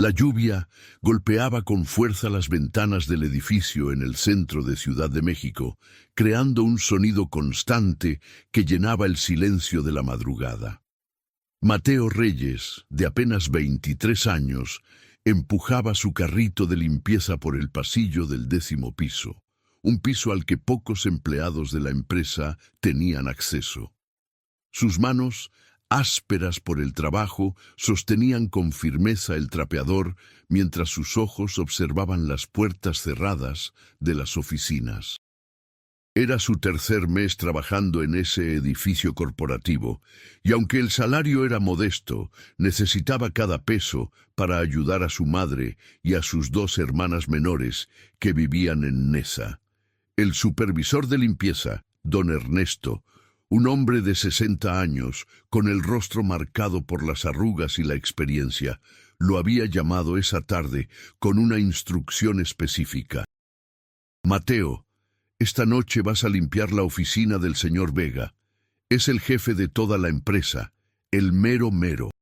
La lluvia golpeaba con fuerza las ventanas del edificio en el centro de Ciudad de México, creando un sonido constante que llenaba el silencio de la madrugada. Mateo Reyes, de apenas 23 años, empujaba su carrito de limpieza por el pasillo del 10º piso, un piso al que pocos empleados de la empresa tenían acceso. Sus manos, ásperas por el trabajo, sostenían con firmeza el trapeador mientras sus ojos observaban las puertas cerradas de las oficinas. Era su tercer mes trabajando en ese edificio corporativo, y aunque el salario era modesto, necesitaba cada peso para ayudar a su madre y a sus 2 hermanas menores que vivían en Neza. El supervisor de limpieza, don Ernesto, un hombre de 60 años, con el rostro marcado por las arrugas y la experiencia, lo había llamado esa tarde con una instrucción específica. «Mateo, esta noche vas a limpiar la oficina del señor Vega. Es el jefe de toda la empresa, el mero mero.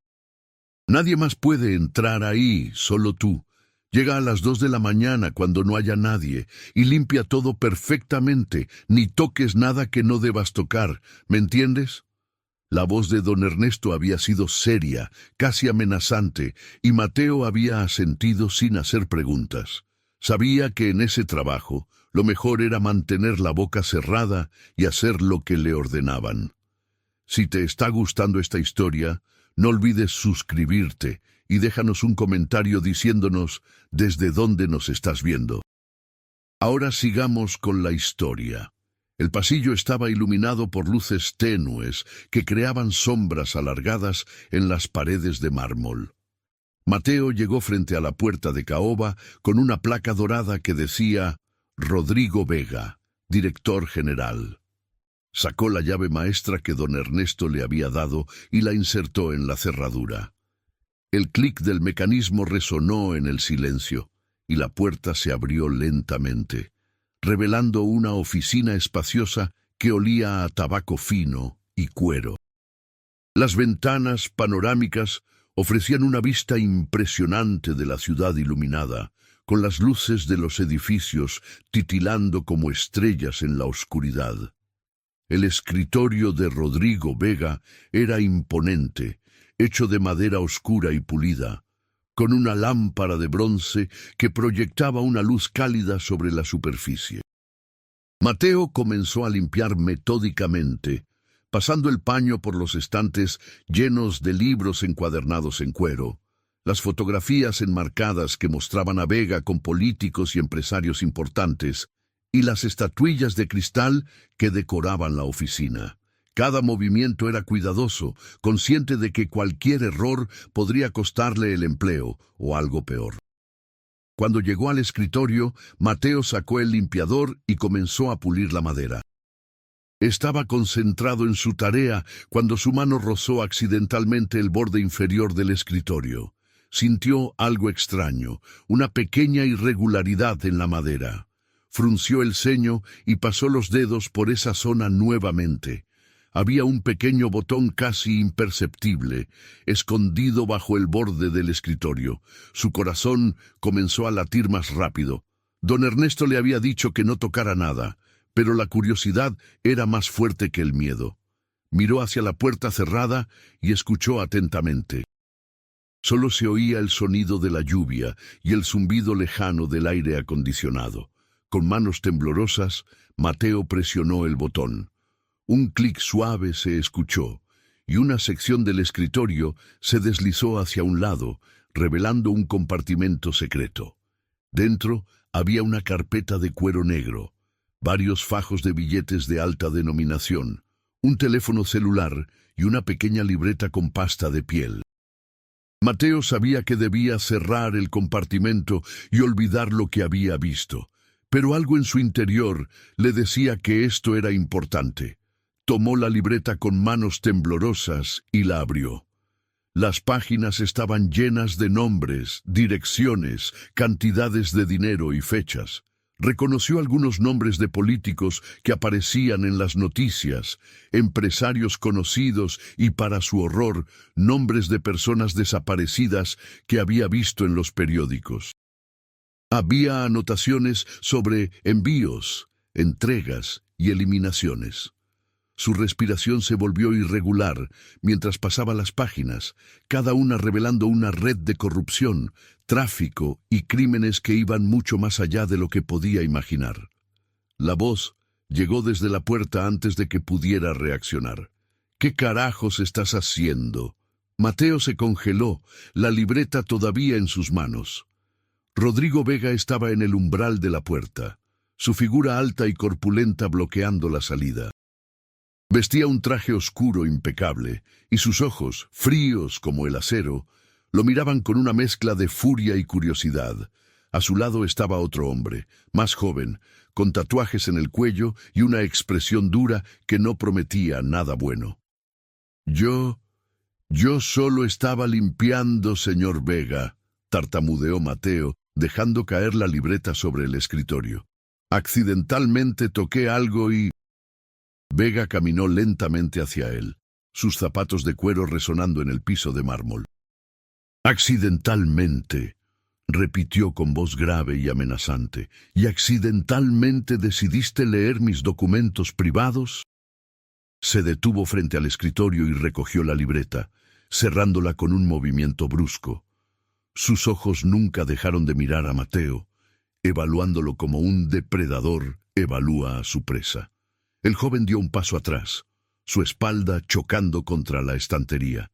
Nadie más puede entrar ahí, solo tú. Llega a las 2 de la mañana cuando no haya nadie y limpia todo perfectamente, ni toques nada que no debas tocar, ¿me entiendes?» La voz de don Ernesto había sido seria, casi amenazante, y Mateo había asentido sin hacer preguntas. Sabía que en ese trabajo lo mejor era mantener la boca cerrada y hacer lo que le ordenaban. Si te está gustando esta historia, no olvides suscribirte y déjanos un comentario diciéndonos desde dónde nos estás viendo. Ahora sigamos con la historia. El pasillo estaba iluminado por luces tenues que creaban sombras alargadas en las paredes de mármol. Mateo llegó frente a la puerta de caoba con una placa dorada que decía «Rodrigo Vega, director general». Sacó la llave maestra que don Ernesto le había dado y la insertó en la cerradura. El clic del mecanismo resonó en el silencio y la puerta se abrió lentamente, revelando una oficina espaciosa que olía a tabaco fino y cuero. Las ventanas panorámicas ofrecían una vista impresionante de la ciudad iluminada, con las luces de los edificios titilando como estrellas en la oscuridad. El escritorio de Rodrigo Vega era imponente, hecho de madera oscura y pulida, con una lámpara de bronce que proyectaba una luz cálida sobre la superficie. Mateo comenzó a limpiar metódicamente, pasando el paño por los estantes llenos de libros encuadernados en cuero, las fotografías enmarcadas que mostraban a Vega con políticos y empresarios importantes, y las estatuillas de cristal que decoraban la oficina. Cada movimiento era cuidadoso, consciente de que cualquier error podría costarle el empleo o algo peor. Cuando llegó al escritorio, Mateo sacó el limpiador y comenzó a pulir la madera. Estaba concentrado en su tarea cuando su mano rozó accidentalmente el borde inferior del escritorio. Sintió algo extraño, una pequeña irregularidad en la madera. Frunció el ceño y pasó los dedos por esa zona nuevamente. Había un pequeño botón casi imperceptible, escondido bajo el borde del escritorio. Su corazón comenzó a latir más rápido. Don Ernesto le había dicho que no tocara nada, pero la curiosidad era más fuerte que el miedo. Miró hacia la puerta cerrada y escuchó atentamente. Solo se oía el sonido de la lluvia y el zumbido lejano del aire acondicionado. Con manos temblorosas, Mateo presionó el botón. Un clic suave se escuchó, y una sección del escritorio se deslizó hacia un lado, revelando un compartimento secreto. Dentro había una carpeta de cuero negro, varios fajos de billetes de alta denominación, un teléfono celular y una pequeña libreta con pasta de piel. Mateo sabía que debía cerrar el compartimento y olvidar lo que había visto, pero algo en su interior le decía que esto era importante. Tomó la libreta con manos temblorosas y la abrió. Las páginas estaban llenas de nombres, direcciones, cantidades de dinero y fechas. Reconoció algunos nombres de políticos que aparecían en las noticias, empresarios conocidos y, para su horror, nombres de personas desaparecidas que había visto en los periódicos. Había anotaciones sobre envíos, entregas y eliminaciones. Su respiración se volvió irregular mientras pasaba las páginas, cada una revelando una red de corrupción, tráfico y crímenes que iban mucho más allá de lo que podía imaginar. La voz llegó desde la puerta antes de que pudiera reaccionar. ¿Qué carajos estás haciendo? Mateo se congeló, la libreta todavía en sus manos. Rodrigo Vega estaba en el umbral de la puerta, su figura alta y corpulenta bloqueando la salida. Vestía un traje oscuro impecable, y sus ojos, fríos como el acero, lo miraban con una mezcla de furia y curiosidad. A su lado estaba otro hombre, más joven, con tatuajes en el cuello y una expresión dura que no prometía nada bueno. Yo solo estaba limpiando, señor Vega, tartamudeó Mateo, dejando caer la libreta sobre el escritorio. Accidentalmente toqué algo y... Vega caminó lentamente hacia él, sus zapatos de cuero resonando en el piso de mármol. Accidentalmente, repitió con voz grave y amenazante, ¿y accidentalmente decidiste leer mis documentos privados? Se detuvo frente al escritorio y recogió la libreta, cerrándola con un movimiento brusco. Sus ojos nunca dejaron de mirar a Mateo, evaluándolo como un depredador evalúa a su presa. El joven dio un paso atrás, su espalda chocando contra la estantería.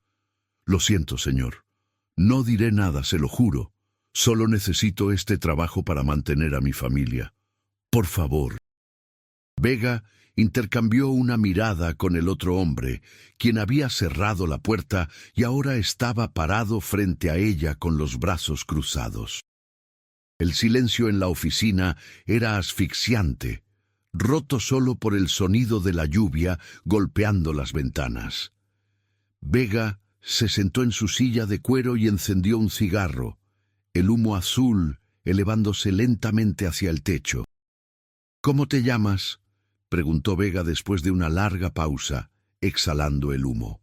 Lo siento, señor. No diré nada, se lo juro. Solo necesito este trabajo para mantener a mi familia. Por favor. Vega intercambió una mirada con el otro hombre, quien había cerrado la puerta y ahora estaba parado frente a ella con los brazos cruzados. El silencio en la oficina era asfixiante, roto solo por el sonido de la lluvia golpeando las ventanas. Vega se sentó en su silla de cuero y encendió un cigarro, el humo azul elevándose lentamente hacia el techo. ¿Cómo te llamas?, preguntó Vega después de una larga pausa, exhalando el humo.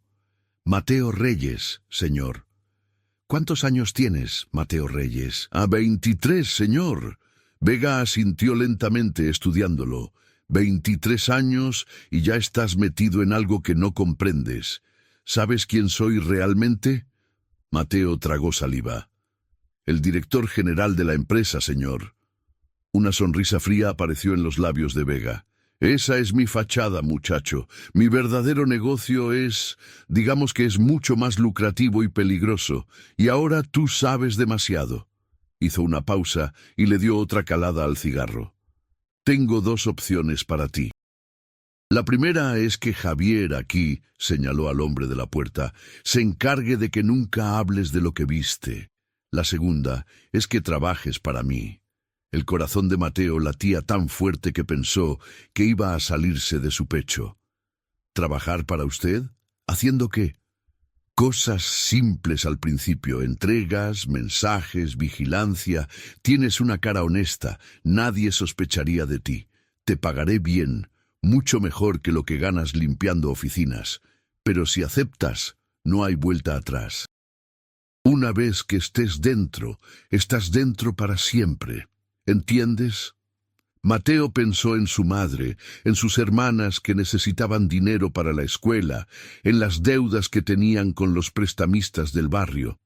Mateo Reyes, señor. ¿Cuántos años tienes, Mateo Reyes? 23, señor. Vega asintió lentamente estudiándolo. 23 años y ya estás metido en algo que no comprendes. ¿Sabes quién soy realmente? Mateo tragó saliva. El director general de la empresa, señor. Una sonrisa fría apareció en los labios de Vega. Esa es mi fachada, muchacho. Mi verdadero negocio digamos que es mucho más lucrativo y peligroso, y ahora tú sabes demasiado. Hizo una pausa y le dio otra calada al cigarro. Tengo dos opciones para ti. La primera es que Javier aquí, señaló al hombre de la puerta, se encargue de que nunca hables de lo que viste. La segunda es que trabajes para mí. El corazón de Mateo latía tan fuerte que pensó que iba a salirse de su pecho. ¿Trabajar para usted? ¿Haciendo qué? Cosas simples al principio, entregas, mensajes, vigilancia. Tienes una cara honesta, nadie sospecharía de ti. Te pagaré bien, mucho mejor que lo que ganas limpiando oficinas. Pero si aceptas, no hay vuelta atrás. Una vez que estés dentro, estás dentro para siempre. ¿Entiendes? Mateo pensó en su madre, en sus hermanas que necesitaban dinero para la escuela, en las deudas que tenían con los prestamistas del barrio.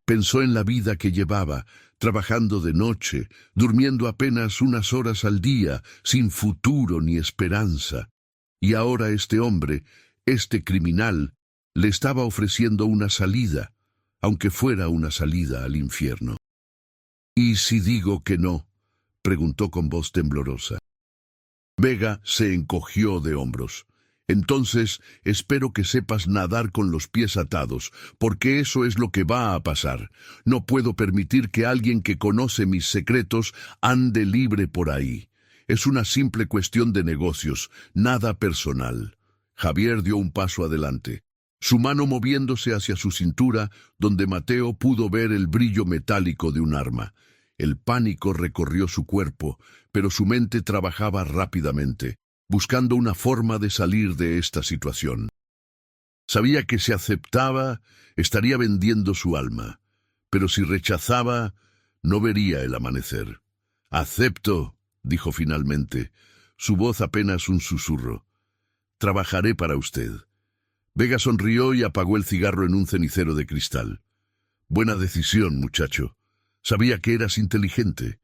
Pensó en la vida que llevaba, trabajando de noche, durmiendo apenas unas horas al día, sin futuro ni esperanza. Y ahora este hombre, este criminal, le estaba ofreciendo una salida, aunque fuera una salida al infierno. ¿Y si digo que no?, preguntó con voz temblorosa. Vega se encogió de hombros. Entonces, espero que sepas nadar con los pies atados, porque eso es lo que va a pasar. No puedo permitir que alguien que conoce mis secretos ande libre por ahí. Es una simple cuestión de negocios, nada personal. Javier dio un paso adelante, su mano moviéndose hacia su cintura, donde Mateo pudo ver el brillo metálico de un arma. El pánico recorrió su cuerpo, pero su mente trabajaba rápidamente, buscando una forma de salir de esta situación. Sabía que si aceptaba, estaría vendiendo su alma, pero si rechazaba, no vería el amanecer. «Acepto», dijo finalmente, su voz apenas un susurro. «Trabajaré para usted». Vega sonrió y apagó el cigarro en un cenicero de cristal. «Buena decisión, muchacho. Sabía que eras inteligente».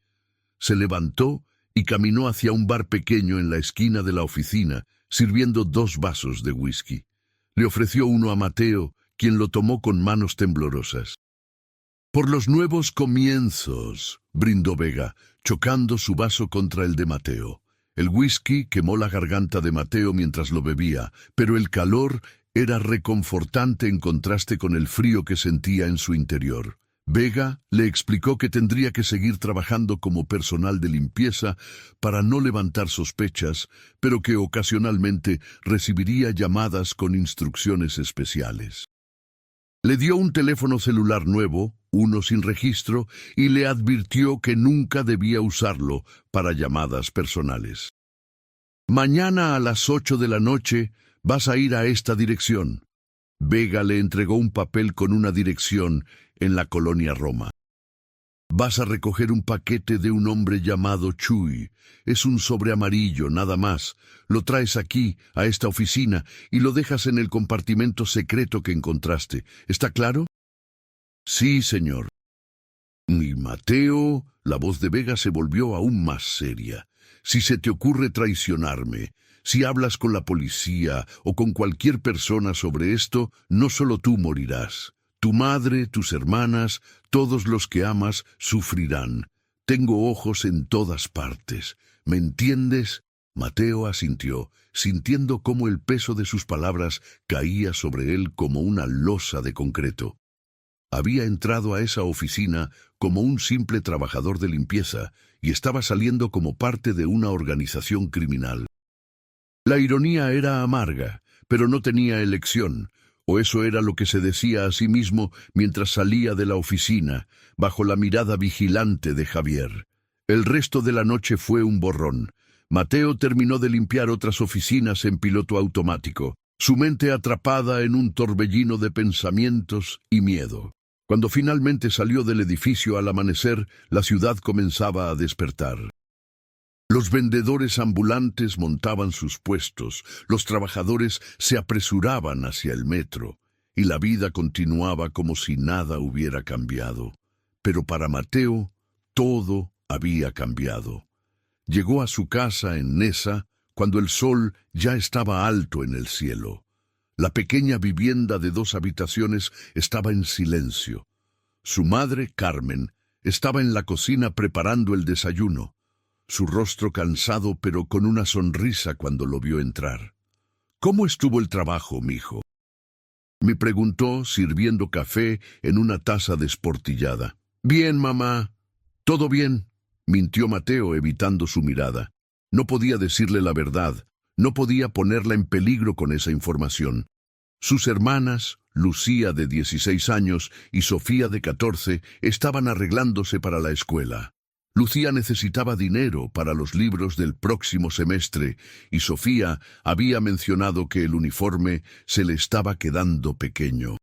Se levantó y caminó hacia un bar pequeño en la esquina de la oficina, sirviendo 2 vasos de whisky. Le ofreció uno a Mateo, quien lo tomó con manos temblorosas. «Por los nuevos comienzos», brindó Vega, chocando su vaso contra el de Mateo. El whisky quemó la garganta de Mateo mientras lo bebía, pero el calor era reconfortante en contraste con el frío que sentía en su interior. Vega le explicó que tendría que seguir trabajando como personal de limpieza para no levantar sospechas, pero que ocasionalmente recibiría llamadas con instrucciones especiales. Le dio un teléfono celular nuevo, uno sin registro, y le advirtió que nunca debía usarlo para llamadas personales. «Mañana a las 8 de la noche vas a ir a esta dirección». Vega le entregó un papel con una dirección en la colonia Roma. «Vas a recoger un paquete de un hombre llamado Chuy. Es un sobre amarillo, nada más. Lo traes aquí, a esta oficina, y lo dejas en el compartimento secreto que encontraste. ¿Está claro?» «Sí, señor». «Y Mateo», la voz de Vega se volvió aún más seria. «Si se te ocurre traicionarme, si hablas con la policía o con cualquier persona sobre esto, no solo tú morirás. Tu madre, tus hermanas, todos los que amas sufrirán. Tengo ojos en todas partes. ¿Me entiendes?» Mateo asintió, sintiendo cómo el peso de sus palabras caía sobre él como una losa de concreto. Había entrado a esa oficina como un simple trabajador de limpieza y estaba saliendo como parte de una organización criminal. La ironía era amarga, pero no tenía elección, o eso era lo que se decía a sí mismo mientras salía de la oficina, bajo la mirada vigilante de Javier. El resto de la noche fue un borrón. Mateo terminó de limpiar otras oficinas en piloto automático, su mente atrapada en un torbellino de pensamientos y miedo. Cuando finalmente salió del edificio al amanecer, la ciudad comenzaba a despertar. Los vendedores ambulantes montaban sus puestos, los trabajadores se apresuraban hacia el metro, y la vida continuaba como si nada hubiera cambiado. Pero para Mateo, todo había cambiado. Llegó a su casa en Neza cuando el sol ya estaba alto en el cielo. La pequeña vivienda de 2 habitaciones estaba en silencio. Su madre, Carmen, estaba en la cocina preparando el desayuno, su rostro cansado pero con una sonrisa cuando lo vio entrar. «¿Cómo estuvo el trabajo, mijo?», me preguntó, sirviendo café en una taza desportillada. «Bien, mamá. Todo bien», mintió Mateo, evitando su mirada. No podía decirle la verdad, no podía ponerla en peligro con esa información. Sus hermanas, Lucía de 16 años y Sofía de 14, estaban arreglándose para la escuela. Lucía necesitaba dinero para los libros del próximo semestre y Sofía había mencionado que el uniforme se le estaba quedando pequeño.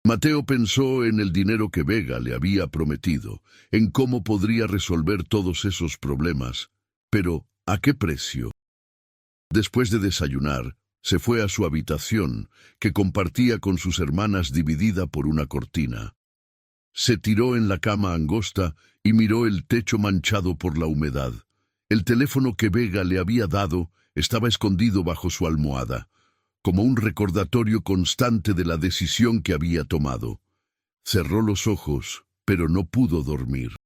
Mateo pensó en el dinero que Vega le había prometido, en cómo podría resolver todos esos problemas, pero ¿a qué precio? Después de desayunar, se fue a su habitación, que compartía con sus hermanas dividida por una cortina. Se tiró en la cama angosta y miró el techo manchado por la humedad. El teléfono que Vega le había dado estaba escondido bajo su almohada, como un recordatorio constante de la decisión que había tomado. Cerró los ojos, pero no pudo dormir.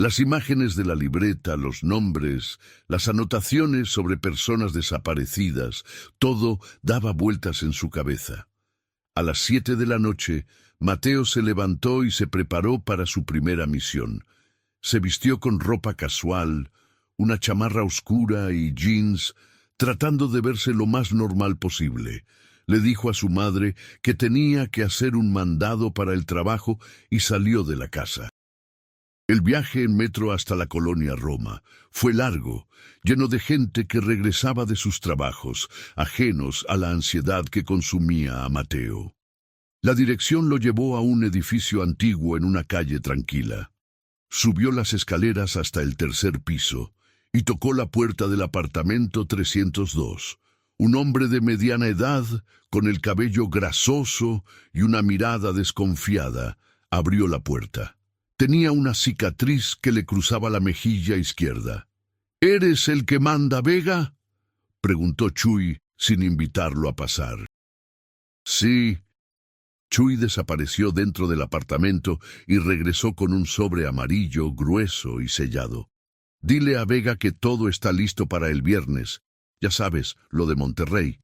Las imágenes de la libreta, los nombres, las anotaciones sobre personas desaparecidas, todo daba vueltas en su cabeza. A las 7 de la noche, Mateo se levantó y se preparó para su primera misión. Se vistió con ropa casual, una chamarra oscura y jeans, tratando de verse lo más normal posible. Le dijo a su madre que tenía que hacer un mandado para el trabajo y salió de la casa. El viaje en metro hasta la colonia Roma fue largo, lleno de gente que regresaba de sus trabajos, ajenos a la ansiedad que consumía a Mateo. La dirección lo llevó a un edificio antiguo en una calle tranquila. Subió las escaleras hasta el tercer piso y tocó la puerta del apartamento 302. Un hombre de mediana edad, con el cabello grasoso y una mirada desconfiada, abrió la puerta. Tenía una cicatriz que le cruzaba la mejilla izquierda. —¿Eres el que manda, Vega? —preguntó Chuy, sin invitarlo a pasar. —Sí. Chuy desapareció dentro del apartamento y regresó con un sobre amarillo, grueso y sellado. —Dile a Vega que todo está listo para el viernes. Ya sabes, lo de Monterrey.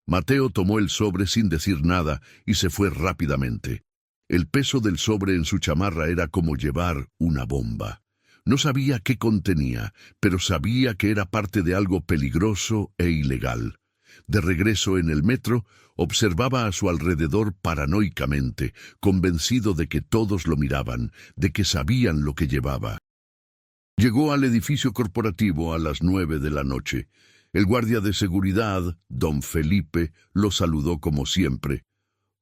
Mateo tomó el sobre sin decir nada y se fue rápidamente. El peso del sobre en su chamarra era como llevar una bomba. No sabía qué contenía, pero sabía que era parte de algo peligroso e ilegal. De regreso en el metro, observaba a su alrededor paranoicamente, convencido de que todos lo miraban, de que sabían lo que llevaba. Llegó al edificio corporativo a las 9 de la noche. El guardia de seguridad, don Felipe, lo saludó como siempre.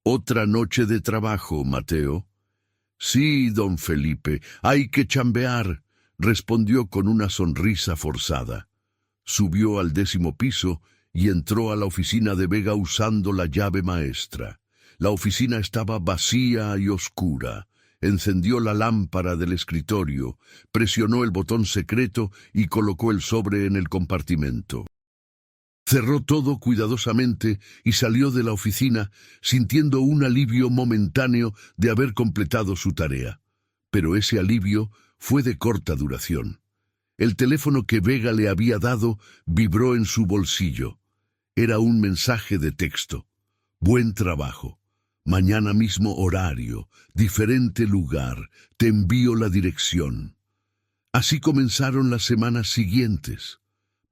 —¿Otra noche de trabajo, Mateo? —Sí, don Felipe, hay que chambear —respondió con una sonrisa forzada. Subió al 10º piso y entró a la oficina de Vega usando la llave maestra. La oficina estaba vacía y oscura. Encendió la lámpara del escritorio, presionó el botón secreto y colocó el sobre en el compartimento. Cerró todo cuidadosamente y salió de la oficina sintiendo un alivio momentáneo de haber completado su tarea. Pero ese alivio fue de corta duración. El teléfono que Vega le había dado vibró en su bolsillo. Era un mensaje de texto. Buen trabajo. Mañana mismo horario, diferente lugar, te envío la dirección. Así comenzaron las semanas siguientes.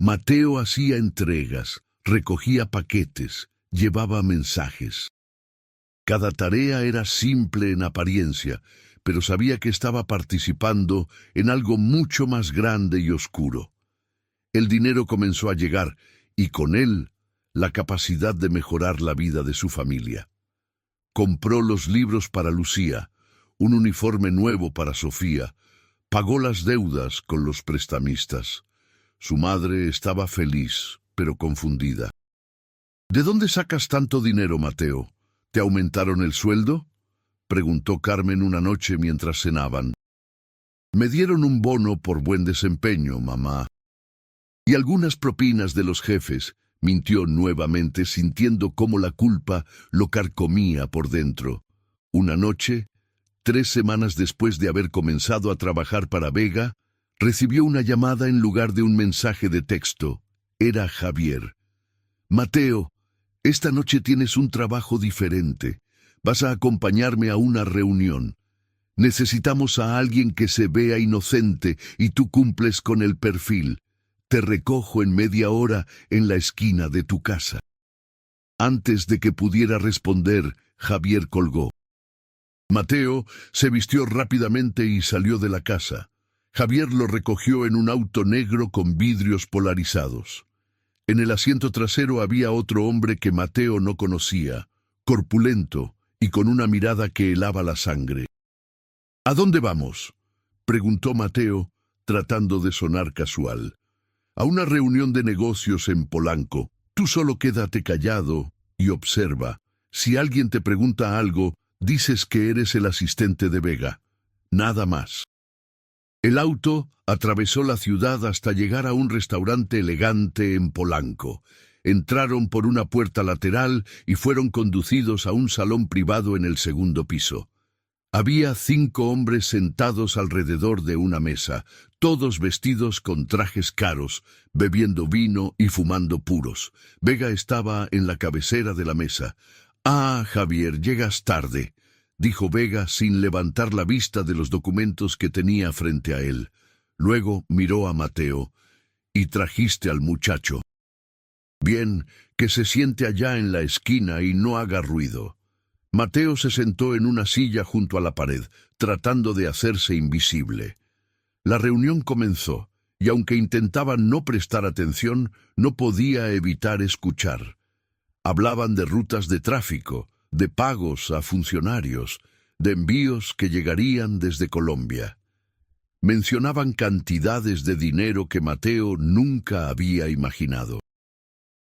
Mateo hacía entregas, recogía paquetes, llevaba mensajes. Cada tarea era simple en apariencia, pero sabía que estaba participando en algo mucho más grande y oscuro. El dinero comenzó a llegar, y con él, la capacidad de mejorar la vida de su familia. Compró los libros para Lucía, un uniforme nuevo para Sofía, pagó las deudas con los prestamistas. Su madre estaba feliz, pero confundida. —¿De dónde sacas tanto dinero, Mateo? ¿Te aumentaron el sueldo? —preguntó Carmen una noche mientras cenaban. —Me dieron un bono por buen desempeño, mamá. —Y algunas propinas de los jefes —mintió nuevamente, sintiendo cómo la culpa lo carcomía por dentro. Una noche, 3 semanas después de haber comenzado a trabajar para Vega, recibió una llamada en lugar de un mensaje de texto. Era Javier. —Mateo, esta noche tienes un trabajo diferente. Vas a acompañarme a una reunión. Necesitamos a alguien que se vea inocente y tú cumples con el perfil. Te recojo en media hora en la esquina de tu casa. Antes de que pudiera responder, Javier colgó. Mateo se vistió rápidamente y salió de la casa. Javier lo recogió en un auto negro con vidrios polarizados. En el asiento trasero había otro hombre que Mateo no conocía, corpulento y con una mirada que helaba la sangre. —¿A dónde vamos? —preguntó Mateo, tratando de sonar casual. —A una reunión de negocios en Polanco. Tú solo quédate callado y observa. Si alguien te pregunta algo, dices que eres el asistente de Vega. Nada más. El auto atravesó la ciudad hasta llegar a un restaurante elegante en Polanco. Entraron por una puerta lateral y fueron conducidos a un salón privado en el 2º piso. Había 5 hombres sentados alrededor de una mesa, todos vestidos con trajes caros, bebiendo vino y fumando puros. Vega estaba en la cabecera de la mesa. —Ah, Javier, llegas tarde —dijo Vega sin levantar la vista de los documentos que tenía frente a él. Luego miró a Mateo. —¿Y trajiste al muchacho? —Bien, que se siente allá en la esquina y no haga ruido. Mateo se sentó en una silla junto a la pared, tratando de hacerse invisible. La reunión comenzó, y aunque intentaba no prestar atención, no podía evitar escuchar. Hablaban de rutas de tráfico, de pagos a funcionarios, de envíos que llegarían desde Colombia. Mencionaban cantidades de dinero que Mateo nunca había imaginado.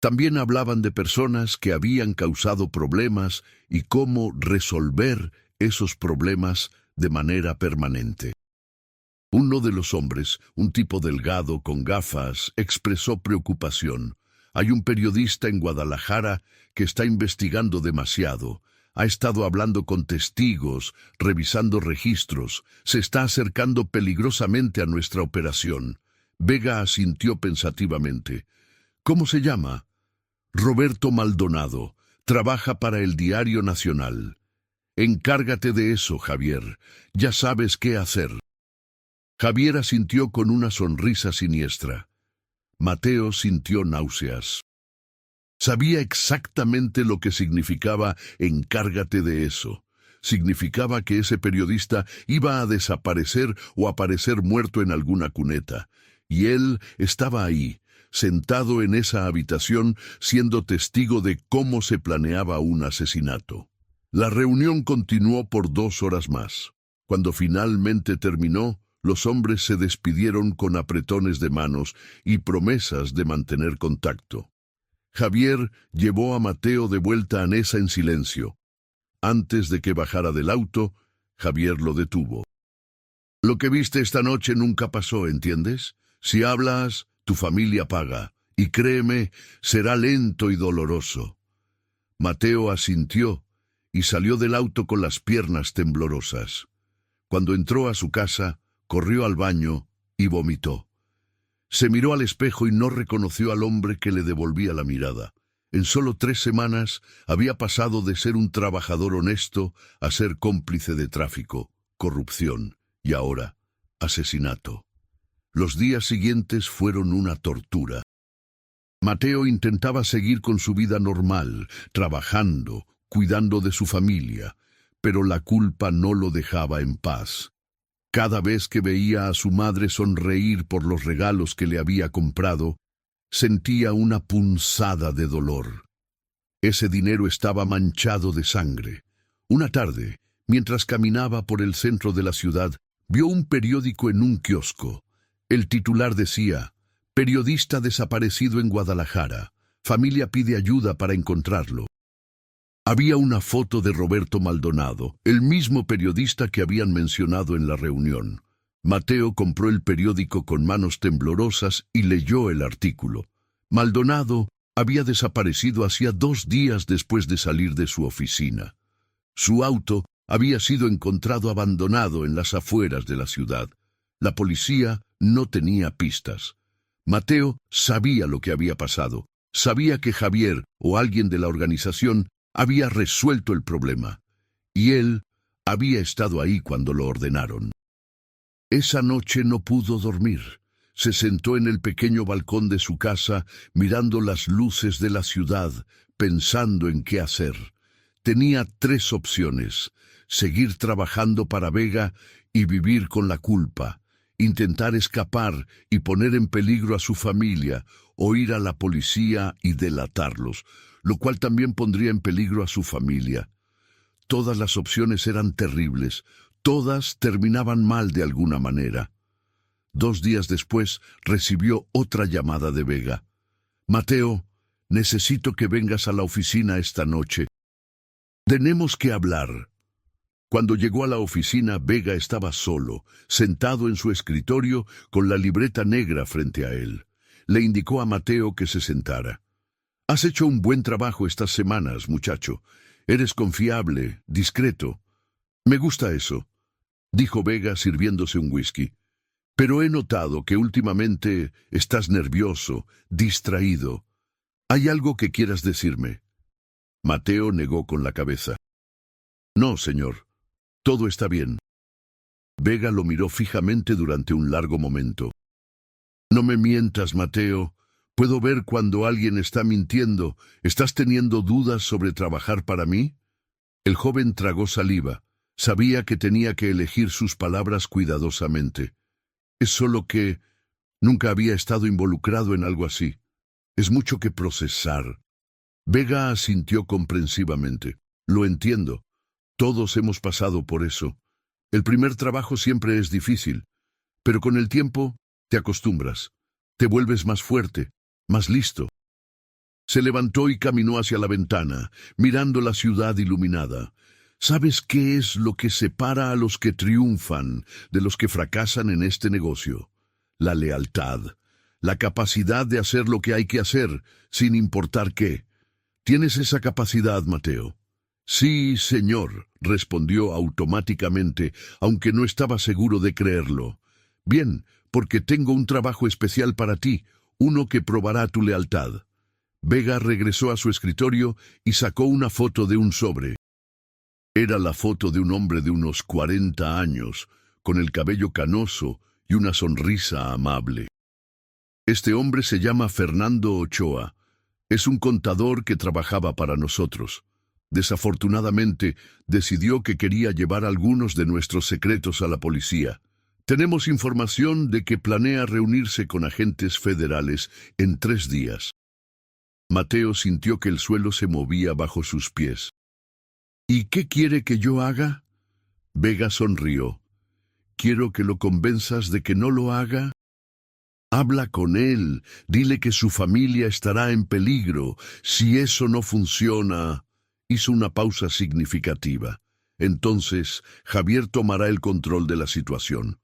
También hablaban de personas que habían causado problemas y cómo resolver esos problemas de manera permanente. Uno de los hombres, un tipo delgado con gafas, expresó preocupación. Hay un periodista en Guadalajara que está investigando demasiado. Ha estado hablando con testigos, revisando registros. Se está acercando peligrosamente a nuestra operación. Vega asintió pensativamente. ¿Cómo se llama? Roberto Maldonado. Trabaja para el Diario Nacional. Encárgate de eso, Javier. Ya sabes qué hacer. Javier asintió con una sonrisa siniestra. Mateo sintió náuseas. Sabía exactamente lo que significaba encárgate de eso. Significaba que ese periodista iba a desaparecer o aparecer muerto en alguna cuneta. Y él estaba ahí, sentado en esa habitación, siendo testigo de cómo se planeaba un asesinato. La reunión continuó por 2 horas más. Cuando finalmente terminó, los hombres se despidieron con apretones de manos y promesas de mantener contacto. Javier llevó a Mateo de vuelta a Nesa en silencio. Antes de que bajara del auto, Javier lo detuvo. Lo que viste esta noche nunca pasó, ¿entiendes? Si hablas, tu familia paga, y créeme, será lento y doloroso. Mateo asintió y salió del auto con las piernas temblorosas. Cuando entró a su casa, corrió al baño y vomitó. Se miró al espejo y no reconoció al hombre que le devolvía la mirada. En solo 3 semanas había pasado de ser un trabajador honesto a ser cómplice de tráfico, corrupción y ahora asesinato. Los días siguientes fueron una tortura. Mateo intentaba seguir con su vida normal, trabajando, cuidando de su familia, pero la culpa no lo dejaba en paz. Cada vez que veía a su madre sonreír por los regalos que le había comprado, sentía una punzada de dolor. Ese dinero estaba manchado de sangre. Una tarde, mientras caminaba por el centro de la ciudad, vio un periódico en un kiosco. El titular decía, «Periodista desaparecido en Guadalajara. Familia pide ayuda para encontrarlo». Había una foto de Roberto Maldonado, el mismo periodista que habían mencionado en la reunión. Mateo compró el periódico con manos temblorosas y leyó el artículo. Maldonado había desaparecido hacía 2 días después de salir de su oficina. Su auto había sido encontrado abandonado en las afueras de la ciudad. La policía no tenía pistas. Mateo sabía lo que había pasado. Sabía que Javier o alguien de la organización había resuelto el problema, y él había estado ahí cuando lo ordenaron. Esa noche no pudo dormir. Se sentó en el pequeño balcón de su casa, mirando las luces de la ciudad, pensando en qué hacer. Tenía 3 opciones: seguir trabajando para Vega y vivir con la culpa, intentar escapar y poner en peligro a su familia, o ir a la policía y delatarlos, lo cual también pondría en peligro a su familia. Todas las opciones eran terribles, todas terminaban mal de alguna manera. 2 días después recibió otra llamada de Vega. «Mateo, necesito que vengas a la oficina esta noche. Tenemos que hablar». Cuando llegó a la oficina, Vega estaba solo, sentado en su escritorio con la libreta negra frente a él. Le indicó a Mateo que se sentara. «Has hecho un buen trabajo estas semanas, muchacho. Eres confiable, discreto. Me gusta eso», dijo Vega sirviéndose un whisky. «Pero he notado que últimamente estás nervioso, distraído. ¿Hay algo que quieras decirme?» Mateo negó con la cabeza. «No, señor. Todo está bien». Vega lo miró fijamente durante un largo momento. «No me mientas, Mateo. Puedo ver cuando alguien está mintiendo. ¿Estás teniendo dudas sobre trabajar para mí?» El joven tragó saliva. Sabía que tenía que elegir sus palabras cuidadosamente. Es solo que nunca había estado involucrado en algo así. Es mucho que procesar. Vega asintió comprensivamente. Lo entiendo. Todos hemos pasado por eso. El primer trabajo siempre es difícil, pero con el tiempo te acostumbras. Te vuelves más fuerte, más listo. Se levantó y caminó hacia la ventana, mirando la ciudad iluminada. ¿Sabes qué es lo que separa a los que triunfan de los que fracasan en este negocio? La lealtad, la capacidad de hacer lo que hay que hacer, sin importar qué. ¿Tienes esa capacidad, Mateo? Sí, señor, respondió automáticamente, aunque no estaba seguro de creerlo. Bien, porque tengo un trabajo especial para ti, uno que probará tu lealtad. Vega regresó a su escritorio y sacó una foto de un sobre. Era la foto de un hombre de unos 40 años, con el cabello canoso y una sonrisa amable. Este hombre se llama Fernando Ochoa. Es un contador que trabajaba para nosotros. Desafortunadamente, decidió que quería llevar algunos de nuestros secretos a la policía. Tenemos información de que planea reunirse con agentes federales en 3 días. Mateo sintió que el suelo se movía bajo sus pies. ¿Y qué quiere que yo haga? Vega sonrió. ¿Quiero que lo convenzas de que no lo haga? Habla con él, dile que su familia estará en peligro. Si eso no funciona... Hizo una pausa significativa. Entonces, Javier tomará el control de la situación.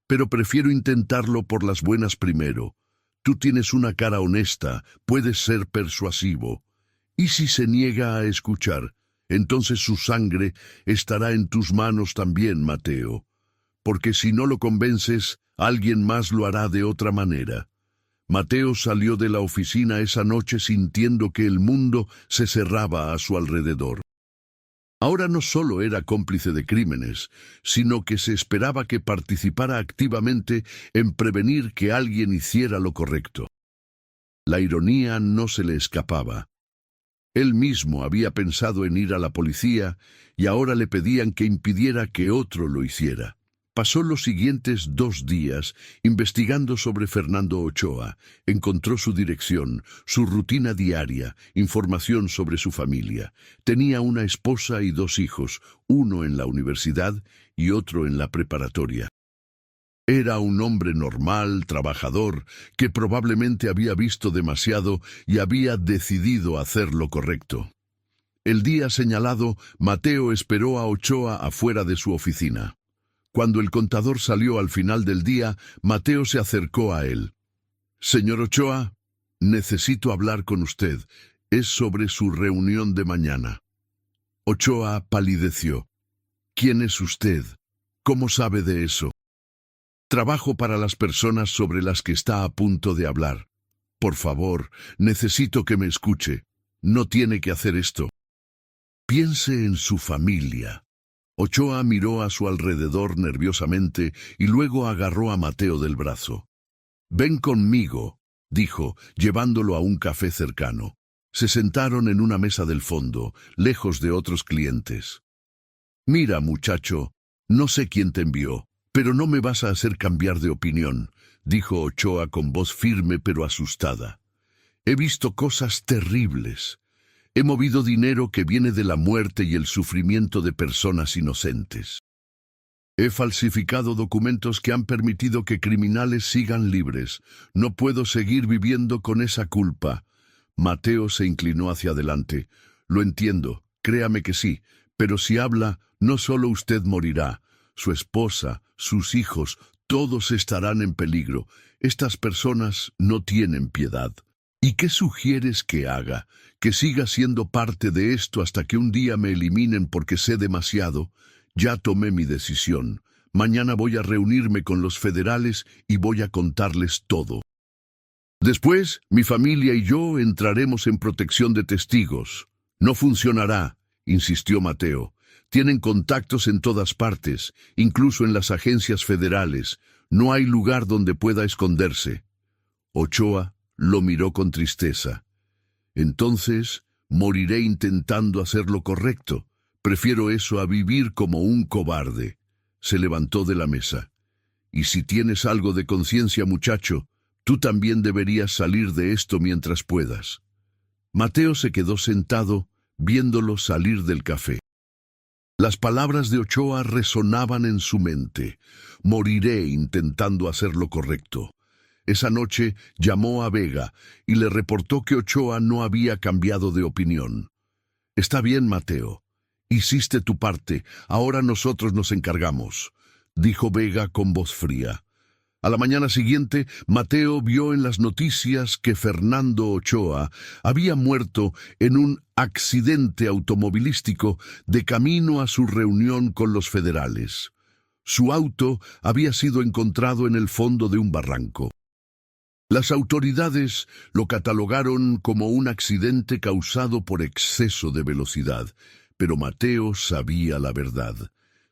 Pero prefiero intentarlo por las buenas primero. Tú tienes una cara honesta, puedes ser persuasivo. ¿Y si se niega a escuchar? Entonces su sangre estará en tus manos también, Mateo. Porque si no lo convences, alguien más lo hará de otra manera. Mateo salió de la oficina esa noche sintiendo que el mundo se cerraba a su alrededor. Ahora no solo era cómplice de crímenes, sino que se esperaba que participara activamente en prevenir que alguien hiciera lo correcto. La ironía no se le escapaba. Él mismo había pensado en ir a la policía y ahora le pedían que impidiera que otro lo hiciera. Pasó los siguientes 2 días investigando sobre Fernando Ochoa. Encontró su dirección, su rutina diaria, información sobre su familia. Tenía una esposa y 2 hijos, uno en la universidad y otro en la preparatoria. Era un hombre normal, trabajador, que probablemente había visto demasiado y había decidido hacer lo correcto. El día señalado, Mateo esperó a Ochoa afuera de su oficina. Cuando el contador salió al final del día, Mateo se acercó a él. «Señor Ochoa, necesito hablar con usted. Es sobre su reunión de mañana». Ochoa palideció. «¿Quién es usted? ¿Cómo sabe de eso?» «Trabajo para las personas sobre las que está a punto de hablar. Por favor, necesito que me escuche. No tiene que hacer esto. Piense en su familia». Ochoa miró a su alrededor nerviosamente y luego agarró a Mateo del brazo. «Ven conmigo», dijo, llevándolo a un café cercano. Se sentaron en una mesa del fondo, lejos de otros clientes. «Mira, muchacho, no sé quién te envió, pero no me vas a hacer cambiar de opinión», dijo Ochoa con voz firme pero asustada. «He visto cosas terribles. He movido dinero que viene de la muerte y el sufrimiento de personas inocentes. He falsificado documentos que han permitido que criminales sigan libres. No puedo seguir viviendo con esa culpa». Mateo se inclinó hacia adelante. «Lo entiendo, créame que sí, pero si habla, no solo usted morirá. Su esposa, sus hijos, todos estarán en peligro. Estas personas no tienen piedad. ¿Y qué sugieres que haga? ¿Que siga siendo parte de esto hasta que un día me eliminen porque sé demasiado? Ya tomé mi decisión. Mañana voy a reunirme con los federales y voy a contarles todo. Después, mi familia y yo entraremos en protección de testigos». «No funcionará», insistió Mateo. «Tienen contactos en todas partes, incluso en las agencias federales. No hay lugar donde pueda esconderse». Ochoa lo miró con tristeza. «Entonces, moriré intentando hacer lo correcto. Prefiero eso a vivir como un cobarde». Se levantó de la mesa. Y si tienes algo de conciencia, muchacho, tú también deberías salir de esto mientras puedas. Mateo se quedó sentado, viéndolo salir del café. Las palabras de Ochoa resonaban en su mente. Moriré intentando hacer lo correcto. Esa noche llamó a Vega y le reportó que Ochoa no había cambiado de opinión. «Está bien, Mateo. Hiciste tu parte, ahora nosotros nos encargamos», dijo Vega con voz fría. A la mañana siguiente, Mateo vio en las noticias que Fernando Ochoa había muerto en un accidente automovilístico de camino a su reunión con los federales. Su auto había sido encontrado en el fondo de un barranco. Las autoridades lo catalogaron como un accidente causado por exceso de velocidad, pero Mateo sabía la verdad.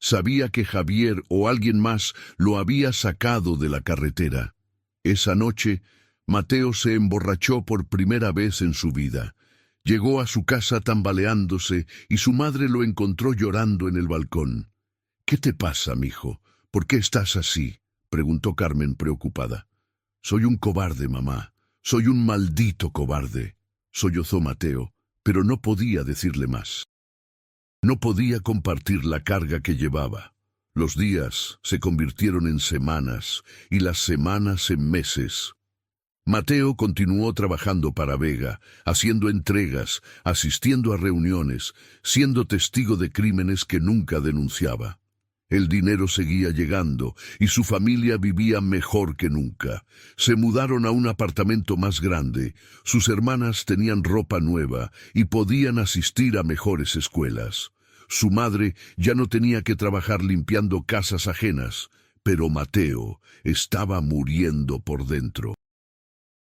Sabía que Javier o alguien más lo había sacado de la carretera. Esa noche, Mateo se emborrachó por primera vez en su vida. Llegó a su casa tambaleándose y su madre lo encontró llorando en el balcón. «¿Qué te pasa, mijo? ¿Por qué estás así?», preguntó Carmen preocupada. «Soy un cobarde, mamá. Soy un maldito cobarde», sollozó Mateo, pero no podía decirle más. No podía compartir la carga que llevaba. Los días se convirtieron en semanas y las semanas en meses. Mateo continuó trabajando para Vega, haciendo entregas, asistiendo a reuniones, siendo testigo de crímenes que nunca denunciaba. El dinero seguía llegando y su familia vivía mejor que nunca. Se mudaron a un apartamento más grande, sus hermanas tenían ropa nueva y podían asistir a mejores escuelas. Su madre ya no tenía que trabajar limpiando casas ajenas, pero Mateo estaba muriendo por dentro.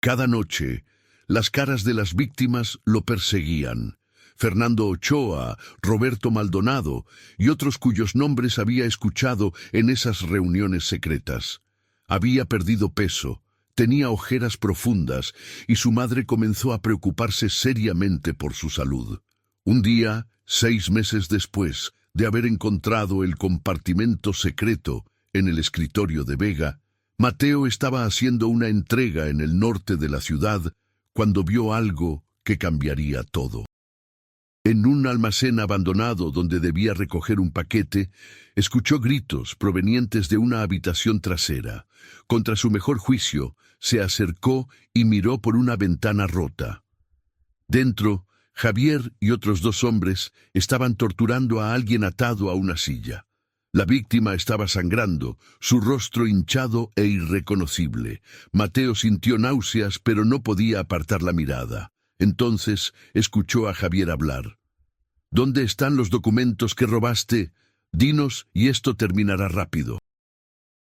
Cada noche, las caras de las víctimas lo perseguían. Fernando Ochoa, Roberto Maldonado y otros cuyos nombres había escuchado en esas reuniones secretas. Había perdido peso, tenía ojeras profundas y su madre comenzó a preocuparse seriamente por su salud. Un día, 6 meses después de haber encontrado el compartimento secreto en el escritorio de Vega, Mateo estaba haciendo una entrega en el norte de la ciudad cuando vio algo que cambiaría todo. En un almacén abandonado donde debía recoger un paquete, escuchó gritos provenientes de una habitación trasera. Contra su mejor juicio, se acercó y miró por una ventana rota. Dentro, Javier y otros 2 hombres estaban torturando a alguien atado a una silla. La víctima estaba sangrando, su rostro hinchado e irreconocible. Mateo sintió náuseas, pero no podía apartar la mirada. Entonces escuchó a Javier hablar. «¿Dónde están los documentos que robaste? Dinos y esto terminará rápido».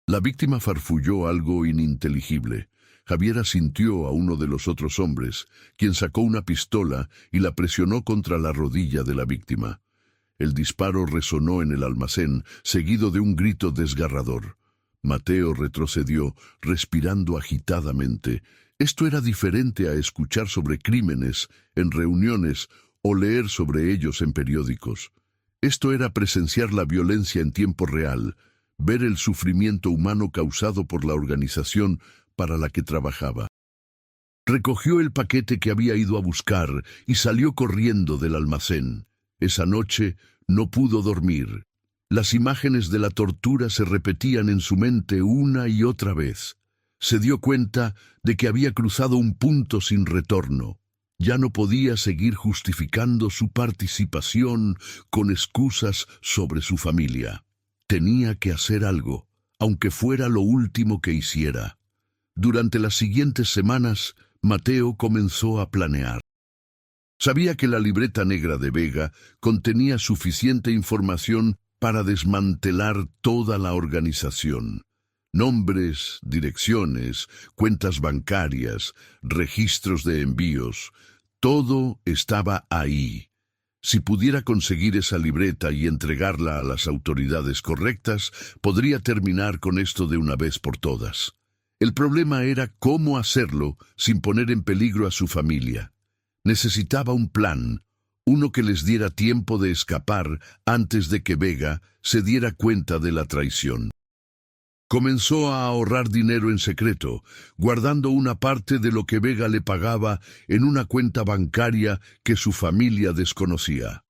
La víctima farfulló algo ininteligible. Javier asintió a uno de los otros hombres, quien sacó una pistola y la presionó contra la rodilla de la víctima. El disparo resonó en el almacén, seguido de un grito desgarrador. Mateo retrocedió, respirando agitadamente. Esto era diferente a escuchar sobre crímenes en reuniones o leer sobre ellos en periódicos. Esto era presenciar la violencia en tiempo real, ver el sufrimiento humano causado por la organización para la que trabajaba. Recogió el paquete que había ido a buscar y salió corriendo del almacén. Esa noche no pudo dormir. Las imágenes de la tortura se repetían en su mente una y otra vez. Se dio cuenta de que había cruzado un punto sin retorno. Ya no podía seguir justificando su participación con excusas sobre su familia. Tenía que hacer algo, aunque fuera lo último que hiciera. Durante las siguientes semanas, Mateo comenzó a planear. Sabía que la libreta negra de Vega contenía suficiente información para desmantelar toda la organización. Nombres, direcciones, cuentas bancarias, registros de envíos, todo estaba ahí. Si pudiera conseguir esa libreta y entregarla a las autoridades correctas, podría terminar con esto de una vez por todas. El problema era cómo hacerlo sin poner en peligro a su familia. Necesitaba un plan, uno que les diera tiempo de escapar antes de que Vega se diera cuenta de la traición. Comenzó a ahorrar dinero en secreto, guardando una parte de lo que Vega le pagaba en una cuenta bancaria que su familia desconocía.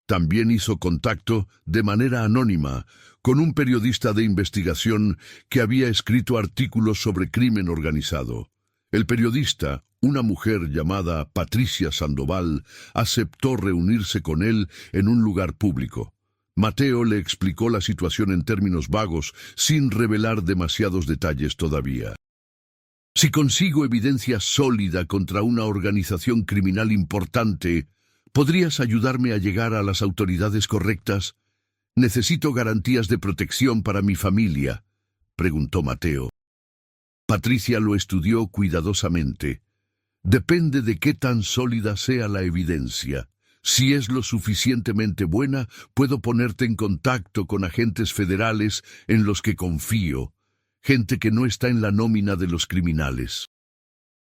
También hizo contacto, de manera anónima, con un periodista de investigación que había escrito artículos sobre crimen organizado. El periodista, una mujer llamada Patricia Sandoval, aceptó reunirse con él en un lugar público. Mateo le explicó la situación en términos vagos, sin revelar demasiados detalles todavía. Si consigo evidencia sólida contra una organización criminal importante, ¿podrías ayudarme a llegar a las autoridades correctas? Necesito garantías de protección para mi familia, preguntó Mateo. Patricia lo estudió cuidadosamente. Depende de qué tan sólida sea la evidencia. Si es lo suficientemente buena, puedo ponerte en contacto con agentes federales en los que confío, gente que no está en la nómina de los criminales.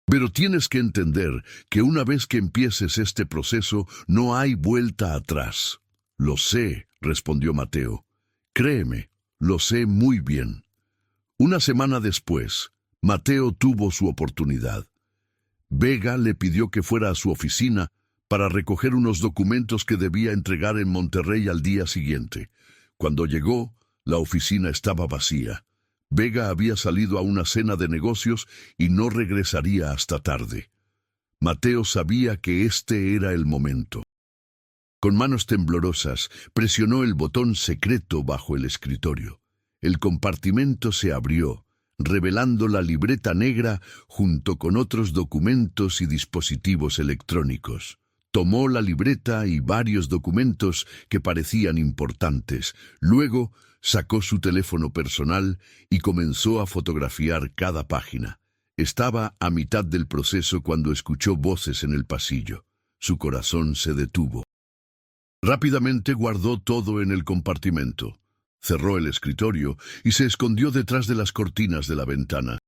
Pero tienes que entender que una vez que empieces este proceso, no hay vuelta atrás. Lo sé, respondió Mateo. Créeme, lo sé muy bien. Una semana después, Mateo tuvo su oportunidad. Vega le pidió que fuera a su oficina para recoger unos documentos que debía entregar en Monterrey al día siguiente. Cuando llegó, la oficina estaba vacía. Vega había salido a una cena de negocios y no regresaría hasta tarde. Mateo sabía que este era el momento. Con manos temblorosas, presionó el botón secreto bajo el escritorio. El compartimento se abrió, revelando la libreta negra junto con otros documentos y dispositivos electrónicos. Tomó la libreta y varios documentos que parecían importantes. Luego sacó su teléfono personal y comenzó a fotografiar cada página. Estaba a mitad del proceso cuando escuchó voces en el pasillo. Su corazón se detuvo. Rápidamente guardó todo en el compartimento. Cerró el escritorio y se escondió detrás de las cortinas de la ventana.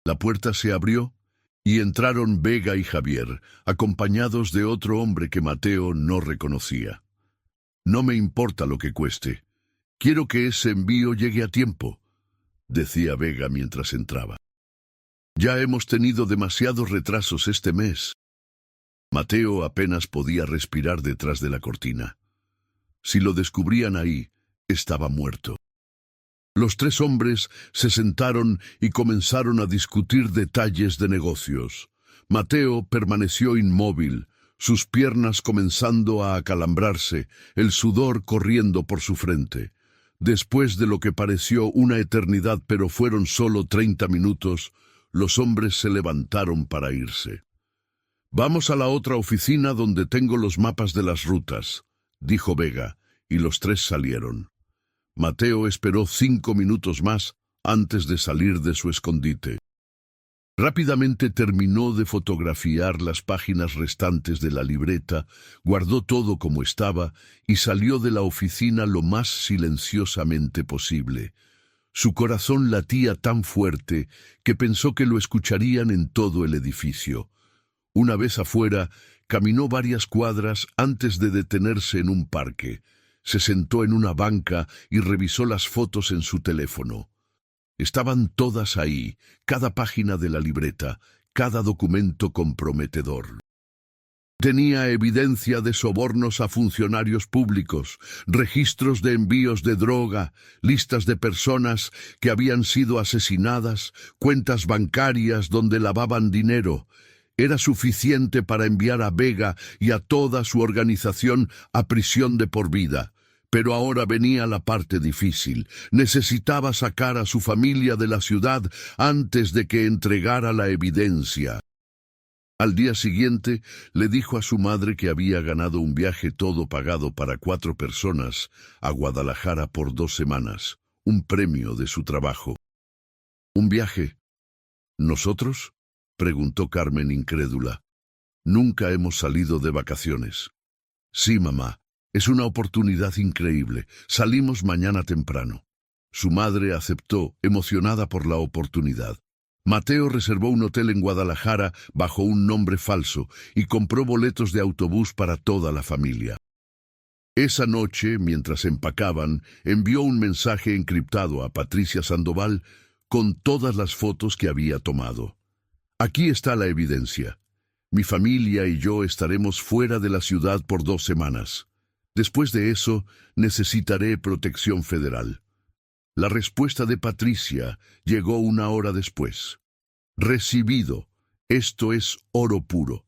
La puerta se abrió y entraron Vega y Javier, acompañados de otro hombre que Mateo no reconocía. «No me importa lo que cueste. Quiero que ese envío llegue a tiempo», decía Vega mientras entraba. «Ya hemos tenido demasiados retrasos este mes». Mateo apenas podía respirar detrás de la cortina. Si lo descubrían ahí, estaba muerto. Los tres hombres se sentaron y comenzaron a discutir detalles de negocios. Mateo permaneció inmóvil, sus piernas comenzando a acalambrarse, el sudor corriendo por su frente. Después de lo que pareció una eternidad, pero fueron solo 30 minutos, los hombres se levantaron para irse. «Vamos a la otra oficina donde tengo los mapas de las rutas», dijo Vega, y los tres salieron. Mateo esperó 5 minutos más antes de salir de su escondite. Rápidamente terminó de fotografiar las páginas restantes de la libreta, guardó todo como estaba y salió de la oficina lo más silenciosamente posible. Su corazón latía tan fuerte que pensó que lo escucharían en todo el edificio. Una vez afuera, caminó varias cuadras antes de detenerse en un parque. Se sentó en una banca y revisó las fotos en su teléfono. Estaban todas ahí, cada página de la libreta, cada documento comprometedor. Tenía evidencia de sobornos a funcionarios públicos, registros de envíos de droga, listas de personas que habían sido asesinadas, cuentas bancarias donde lavaban dinero. Era suficiente para enviar a Vega y a toda su organización a prisión de por vida. Pero ahora venía la parte difícil. Necesitaba sacar a su familia de la ciudad antes de que entregara la evidencia. Al día siguiente, le dijo a su madre que había ganado un viaje todo pagado para 4 personas a Guadalajara por 2 semanas, un premio de su trabajo. ¿Un viaje? ¿Nosotros?, preguntó Carmen incrédula. Nunca hemos salido de vacaciones. Sí, mamá. Es una oportunidad increíble. Salimos mañana temprano. Su madre aceptó, emocionada por la oportunidad. Mateo reservó un hotel en Guadalajara bajo un nombre falso y compró boletos de autobús para toda la familia. Esa noche, mientras empacaban, envió un mensaje encriptado a Patricia Sandoval con todas las fotos que había tomado. Aquí está la evidencia. Mi familia y yo estaremos fuera de la ciudad por 2 semanas. Después de eso, necesitaré protección federal. La respuesta de Patricia llegó 1 hora después. Recibido. Esto es oro puro.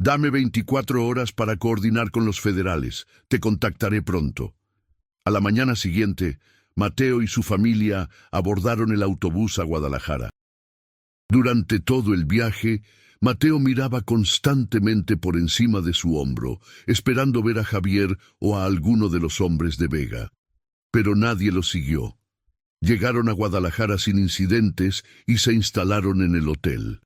Dame 24 horas para coordinar con los federales. Te contactaré pronto. A la mañana siguiente, Mateo y su familia abordaron el autobús a Guadalajara. Durante todo el viaje, Mateo miraba constantemente por encima de su hombro, esperando ver a Javier o a alguno de los hombres de Vega. Pero nadie lo siguió. Llegaron a Guadalajara sin incidentes y se instalaron en el hotel.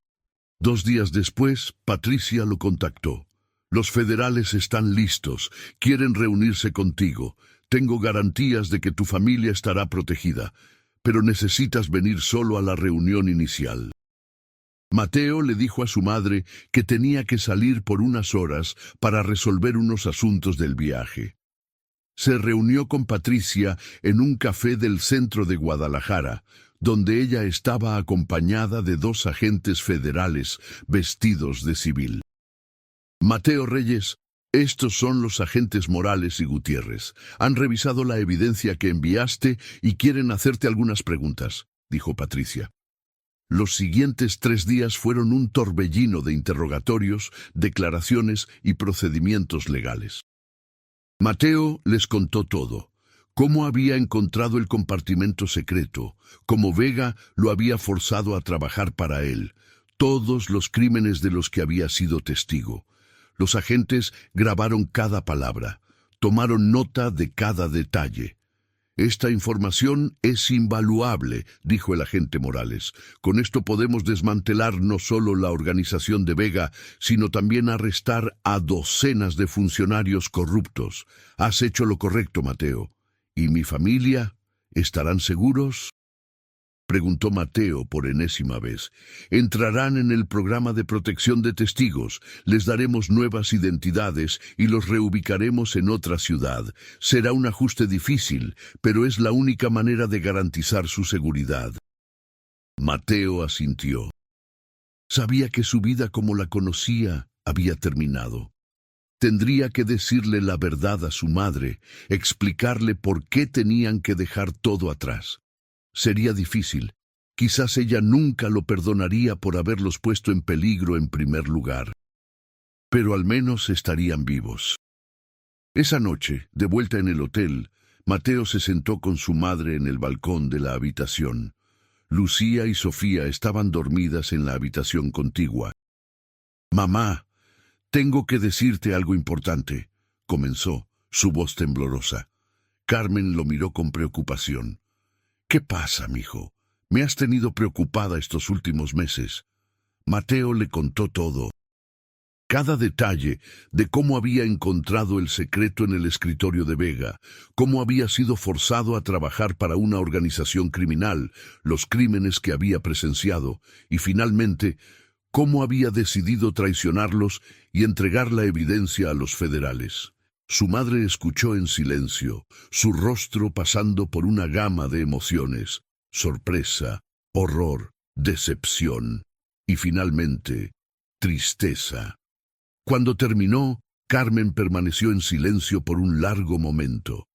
2 días después, Patricia lo contactó. Los federales están listos, quieren reunirse contigo. Tengo garantías de que tu familia estará protegida, pero necesitas venir solo a la reunión inicial. Mateo le dijo a su madre que tenía que salir por unas horas para resolver unos asuntos del viaje. Se reunió con Patricia en un café del centro de Guadalajara, donde ella estaba acompañada de 2 agentes federales vestidos de civil. Mateo Reyes, estos son los agentes Morales y Gutiérrez. Han revisado la evidencia que enviaste y quieren hacerte algunas preguntas, dijo Patricia. Los siguientes 3 días fueron un torbellino de interrogatorios, declaraciones y procedimientos legales. Mateo les contó todo. Cómo había encontrado el compartimento secreto, cómo Vega lo había forzado a trabajar para él, todos los crímenes de los que había sido testigo. Los agentes grabaron cada palabra, tomaron nota de cada detalle. Esta información es invaluable, dijo el agente Morales. Con esto podemos desmantelar no solo la organización de Vega, sino también arrestar a docenas de funcionarios corruptos. Has hecho lo correcto, Mateo. ¿Y mi familia? ¿Estarán seguros? Preguntó Mateo por enésima vez. Entrarán en el programa de protección de testigos, les daremos nuevas identidades y los reubicaremos en otra ciudad. Será un ajuste difícil, pero es la única manera de garantizar su seguridad. Mateo asintió. Sabía que su vida como la conocía había terminado. Tendría que decirle la verdad a su madre, explicarle por qué tenían que dejar todo atrás. Sería difícil. Quizás ella nunca lo perdonaría por haberlos puesto en peligro en primer lugar. Pero al menos estarían vivos. Esa noche, de vuelta en el hotel, Mateo se sentó con su madre en el balcón de la habitación. Lucía y Sofía estaban dormidas en la habitación contigua. «Mamá, tengo que decirte algo importante», comenzó, su voz temblorosa. Carmen lo miró con preocupación. «¿Qué pasa, mijo? Me has tenido preocupada estos últimos meses». Mateo le contó todo. Cada detalle de cómo había encontrado el secreto en el escritorio de Vega, cómo había sido forzado a trabajar para una organización criminal, los crímenes que había presenciado, y finalmente, cómo había decidido traicionarlos y entregar la evidencia a los federales. Su madre escuchó en silencio, su rostro pasando por una gama de emociones: sorpresa, horror, decepción y finalmente, tristeza. Cuando terminó, Carmen permaneció en silencio por un largo momento.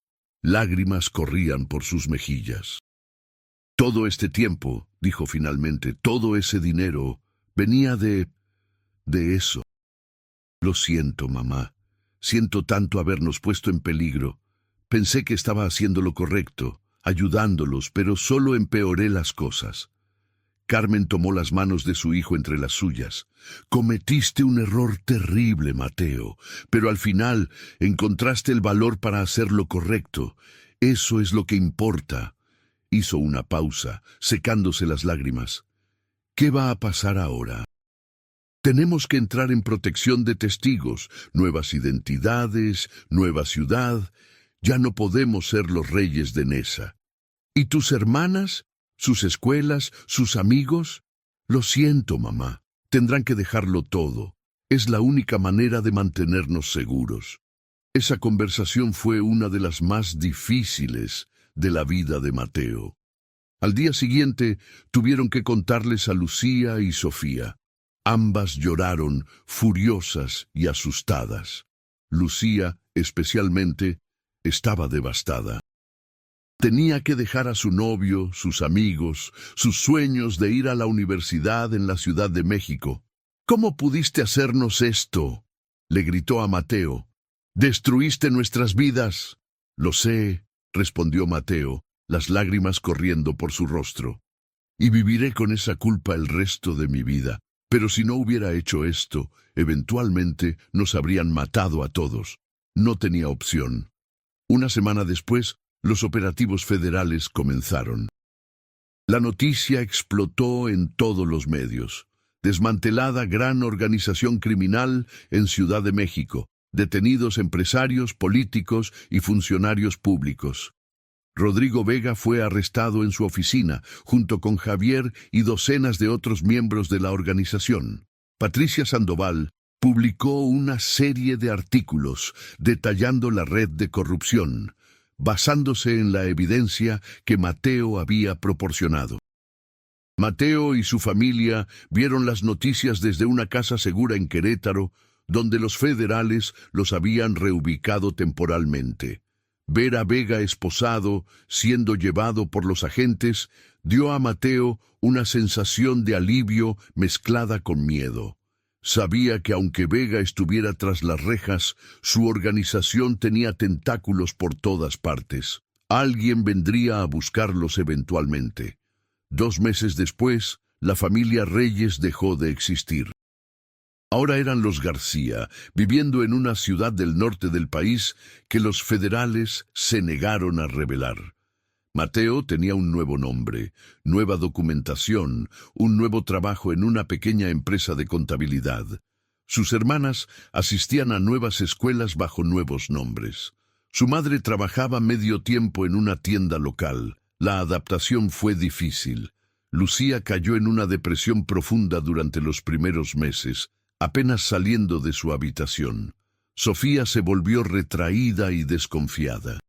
Lágrimas corrían por sus mejillas. «Todo este tiempo», dijo finalmente, «todo ese dinero venía de eso. Lo siento, mamá. Siento tanto habernos puesto en peligro. Pensé que estaba haciendo lo correcto, ayudándolos, pero solo empeoré las cosas». Carmen tomó las manos de su hijo entre las suyas. «Cometiste un error terrible, Mateo, pero al final encontraste el valor para hacer lo correcto. Eso es lo que importa». Hizo una pausa, secándose las lágrimas. «¿Qué va a pasar ahora?» «Tenemos que entrar en protección de testigos, nuevas identidades, nueva ciudad. Ya no podemos ser los reyes de Nesa». «¿Y tus hermanas? ¿Sus escuelas? ¿Sus amigos?» «Lo siento, mamá. Tendrán que dejarlo todo. Es la única manera de mantenernos seguros». Esa conversación fue una de las más difíciles de la vida de Mateo. Al día siguiente tuvieron que contarles a Lucía y Sofía. Ambas lloraron, furiosas y asustadas. Lucía, especialmente, estaba devastada. Tenía que dejar a su novio, sus amigos, sus sueños de ir a la universidad en la Ciudad de México. ¿Cómo pudiste hacernos esto?, le gritó a Mateo. «Destruiste nuestras vidas». «Lo sé», respondió Mateo, las lágrimas corriendo por su rostro. «Y viviré con esa culpa el resto de mi vida. Pero si no hubiera hecho esto, eventualmente nos habrían matado a todos. No tenía opción». Una semana después, los operativos federales comenzaron. La noticia explotó en todos los medios. Desmantelada gran organización criminal en Ciudad de México. Detenidos empresarios, políticos y funcionarios públicos. Rodrigo Vega fue arrestado en su oficina, junto con Javier y docenas de otros miembros de la organización. Patricia Sandoval publicó una serie de artículos detallando la red de corrupción, basándose en la evidencia que Mateo había proporcionado. Mateo y su familia vieron las noticias desde una casa segura en Querétaro, donde los federales los habían reubicado temporalmente. Ver a Vega esposado, siendo llevado por los agentes, dio a Mateo una sensación de alivio mezclada con miedo. Sabía que aunque Vega estuviera tras las rejas, su organización tenía tentáculos por todas partes. Alguien vendría a buscarlos eventualmente. 2 meses después, la familia Reyes dejó de existir. Ahora eran los García, viviendo en una ciudad del norte del país que los federales se negaron a revelar. Mateo tenía un nuevo nombre, nueva documentación, un nuevo trabajo en una pequeña empresa de contabilidad. Sus hermanas asistían a nuevas escuelas bajo nuevos nombres. Su madre trabajaba medio tiempo en una tienda local. La adaptación fue difícil. Lucía cayó en una depresión profunda durante los primeros meses, apenas saliendo de su habitación. Sofía se volvió retraída y desconfiada.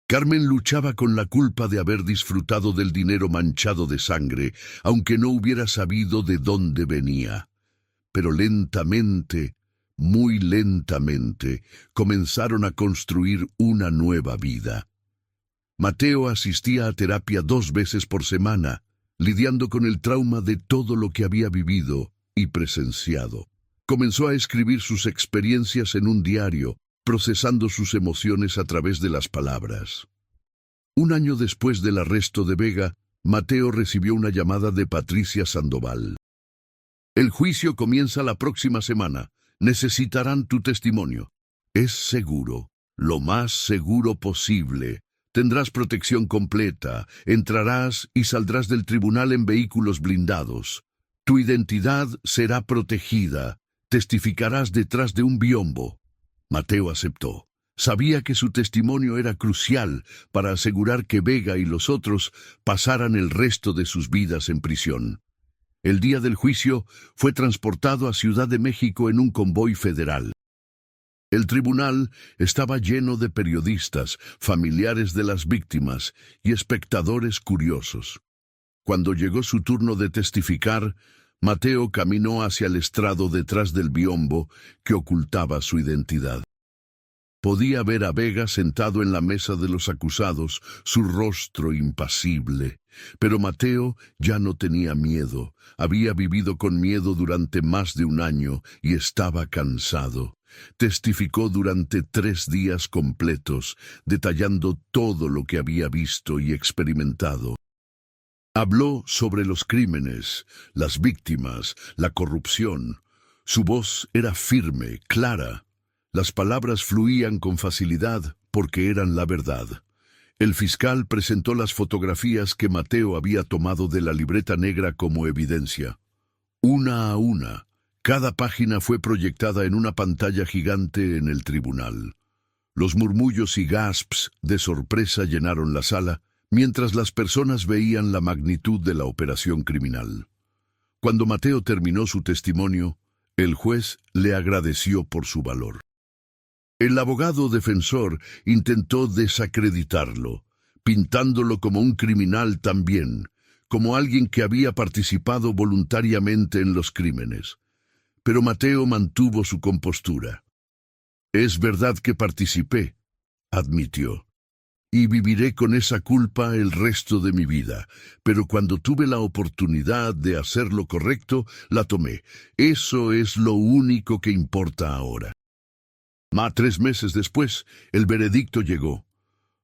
Carmen luchaba con la culpa de haber disfrutado del dinero manchado de sangre, aunque no hubiera sabido de dónde venía. Pero lentamente, muy lentamente, comenzaron a construir una nueva vida. Mateo asistía a terapia 2 veces por semana, lidiando con el trauma de todo lo que había vivido y presenciado. Comenzó a escribir sus experiencias en un diario, procesando sus emociones a través de las palabras. 1 año después del arresto de Vega, Mateo recibió una llamada de Patricia Sandoval. «El juicio comienza la próxima semana. Necesitarán tu testimonio. Es seguro, lo más seguro posible. Tendrás protección completa, entrarás y saldrás del tribunal en vehículos blindados. Tu identidad será protegida, testificarás detrás de un biombo». Mateo aceptó. Sabía que su testimonio era crucial para asegurar que Vega y los otros pasaran el resto de sus vidas en prisión. El día del juicio fue transportado a Ciudad de México en un convoy federal. El tribunal estaba lleno de periodistas, familiares de las víctimas y espectadores curiosos. Cuando llegó su turno de testificar, Mateo caminó hacia el estrado detrás del biombo que ocultaba su identidad. Podía ver a Vega sentado en la mesa de los acusados, su rostro impasible. Pero Mateo ya no tenía miedo. Había vivido con miedo durante más de 1 año y estaba cansado. Testificó durante 3 días completos, detallando todo lo que había visto y experimentado. Habló sobre los crímenes, las víctimas, la corrupción. Su voz era firme, clara. Las palabras fluían con facilidad porque eran la verdad. El fiscal presentó las fotografías que Mateo había tomado de la libreta negra como evidencia. Una a una, cada página fue proyectada en una pantalla gigante en el tribunal. Los murmullos y gasps de sorpresa llenaron la sala, mientras las personas veían la magnitud de la operación criminal. Cuando Mateo terminó su testimonio, el juez le agradeció por su valor. El abogado defensor intentó desacreditarlo, pintándolo como un criminal también, como alguien que había participado voluntariamente en los crímenes. Pero Mateo mantuvo su compostura. «Es verdad que participé», admitió, «y viviré con esa culpa el resto de mi vida, pero cuando tuve la oportunidad de hacer lo correcto, la tomé. Eso es lo único que importa ahora». 3 meses después, el veredicto llegó.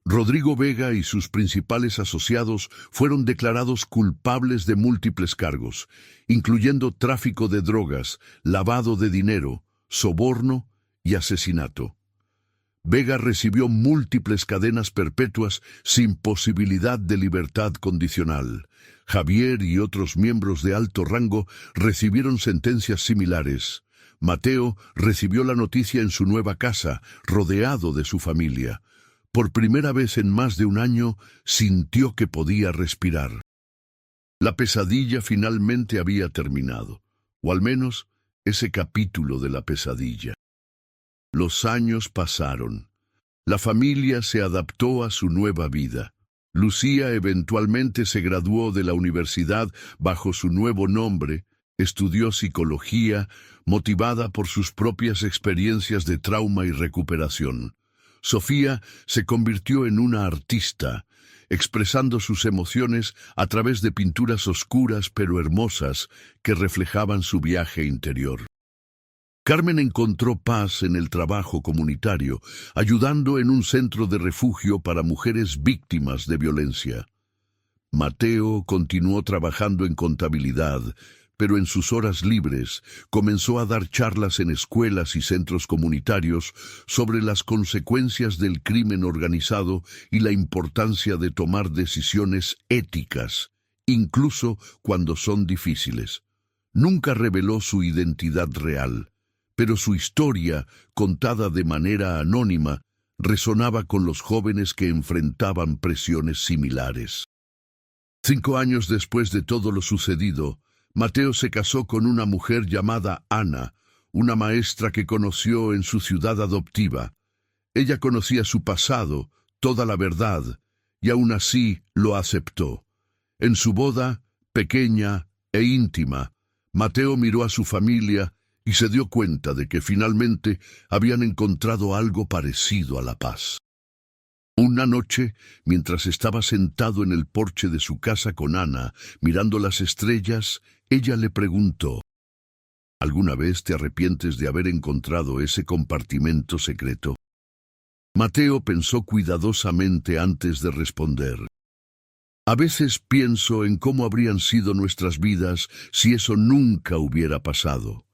Rodrigo Vega y sus principales asociados fueron declarados culpables de múltiples cargos, incluyendo tráfico de drogas, lavado de dinero, soborno y asesinato. Vega recibió múltiples cadenas perpetuas sin posibilidad de libertad condicional. Javier y otros miembros de alto rango recibieron sentencias similares. Mateo recibió la noticia en su nueva casa, rodeado de su familia. Por primera vez en más de un año, sintió que podía respirar. La pesadilla finalmente había terminado, o al menos ese capítulo de la pesadilla. Los años pasaron. La familia se adaptó a su nueva vida. Lucía eventualmente se graduó de la universidad bajo su nuevo nombre, estudió psicología, motivada por sus propias experiencias de trauma y recuperación. Sofía se convirtió en una artista, expresando sus emociones a través de pinturas oscuras pero hermosas que reflejaban su viaje interior. Carmen encontró paz en el trabajo comunitario, ayudando en un centro de refugio para mujeres víctimas de violencia. Mateo continuó trabajando en contabilidad, pero en sus horas libres comenzó a dar charlas en escuelas y centros comunitarios sobre las consecuencias del crimen organizado y la importancia de tomar decisiones éticas, incluso cuando son difíciles. Nunca reveló su identidad real, pero su historia, contada de manera anónima, resonaba con los jóvenes que enfrentaban presiones similares. 5 años después de todo lo sucedido, Mateo se casó con una mujer llamada Ana, una maestra que conoció en su ciudad adoptiva. Ella conocía su pasado, toda la verdad, y aún así lo aceptó. En su boda, pequeña e íntima, Mateo miró a su familia y se dio cuenta de que finalmente habían encontrado algo parecido a la paz. Una noche, mientras estaba sentado en el porche de su casa con Ana, mirando las estrellas, ella le preguntó: ¿Alguna vez te arrepientes de haber encontrado ese compartimento secreto? Mateo pensó cuidadosamente antes de responder. A veces pienso en cómo habrían sido nuestras vidas si eso nunca hubiera pasado.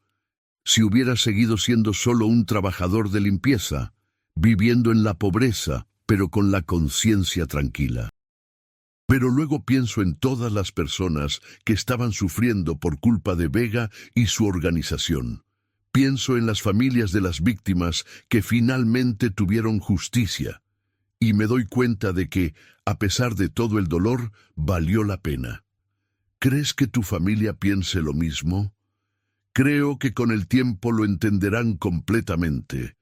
Si hubiera seguido siendo solo un trabajador de limpieza, viviendo en la pobreza, pero con la conciencia tranquila. Pero luego pienso en todas las personas que estaban sufriendo por culpa de Vega y su organización. Pienso en las familias de las víctimas que finalmente tuvieron justicia. Y me doy cuenta de que, a pesar de todo el dolor, valió la pena. ¿Crees que tu familia piense lo mismo? Creo que con el tiempo lo entenderán completamente.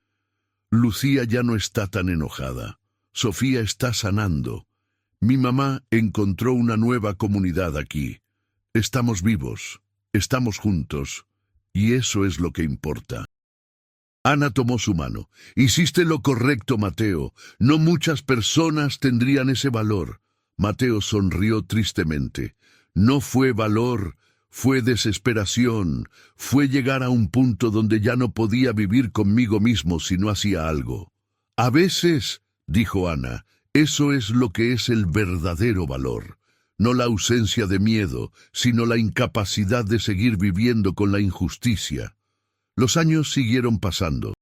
Lucía ya no está tan enojada. Sofía está sanando. Mi mamá encontró una nueva comunidad aquí. Estamos vivos, estamos juntos, y eso es lo que importa. Ana tomó su mano. Hiciste lo correcto, Mateo. No muchas personas tendrían ese valor. Mateo sonrió tristemente. No fue valor, fue desesperación. Fue llegar a un punto donde ya no podía vivir conmigo mismo si no hacía algo. A veces, dijo Ana, eso es lo que es el verdadero valor. No la ausencia de miedo, sino la incapacidad de seguir viviendo con la injusticia. Los años siguieron pasando.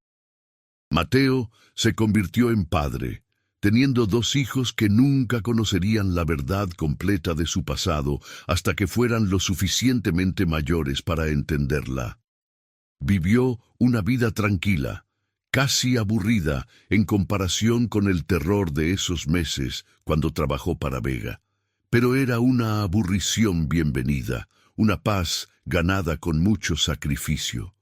Mateo se convirtió en padre, teniendo 2 hijos que nunca conocerían la verdad completa de su pasado hasta que fueran lo suficientemente mayores para entenderla. Vivió una vida tranquila, casi aburrida en comparación con el terror de esos meses cuando trabajó para Vega. Pero era una aburrición bienvenida, una paz ganada con mucho sacrificio.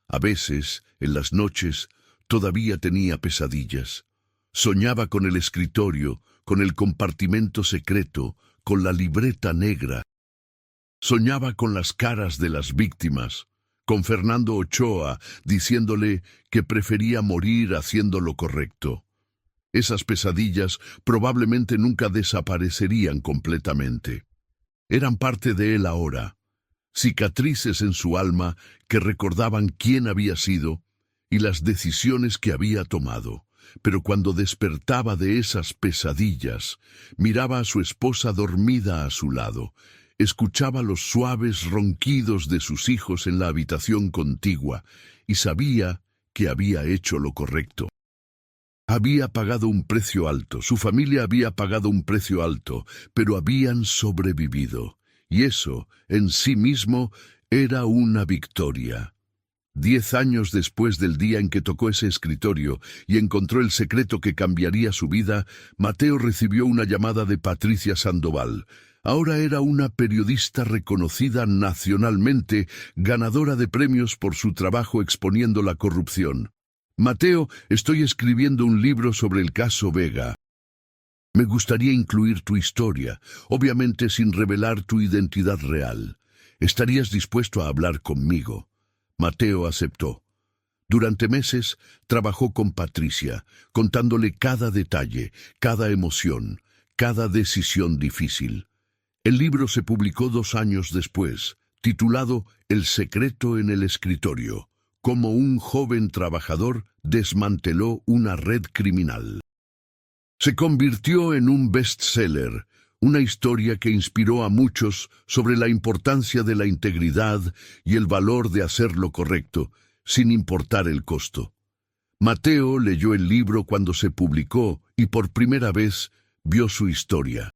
A veces, en las noches, todavía tenía pesadillas. Soñaba con el escritorio, con el compartimento secreto, con la libreta negra. Soñaba con las caras de las víctimas, con Fernando Ochoa diciéndole que prefería morir haciendo lo correcto. Esas pesadillas probablemente nunca desaparecerían completamente. Eran parte de él ahora, cicatrices en su alma que recordaban quién había sido y las decisiones que había tomado. Pero cuando despertaba de esas pesadillas, miraba a su esposa dormida a su lado, escuchaba los suaves ronquidos de sus hijos en la habitación contigua y sabía que había hecho lo correcto. Había pagado un precio alto, su familia había pagado un precio alto, pero habían sobrevivido, y eso, en sí mismo, era una victoria. 10 años después del día en que tocó ese escritorio y encontró el secreto que cambiaría su vida, Mateo recibió una llamada de Patricia Sandoval. Ahora era una periodista reconocida nacionalmente, ganadora de premios por su trabajo exponiendo la corrupción. Mateo, estoy escribiendo un libro sobre el caso Vega. Me gustaría incluir tu historia, obviamente sin revelar tu identidad real. ¿Estarías dispuesto a hablar conmigo? Mateo aceptó. Durante meses trabajó con Patricia, contándole cada detalle, cada emoción, cada decisión difícil. El libro se publicó 2 años después, titulado El secreto en el escritorio, cómo un joven trabajador desmanteló una red criminal. Se convirtió en un bestseller, una historia que inspiró a muchos sobre la importancia de la integridad y el valor de hacer lo correcto, sin importar el costo. Mateo leyó el libro cuando se publicó y por primera vez vio su historia.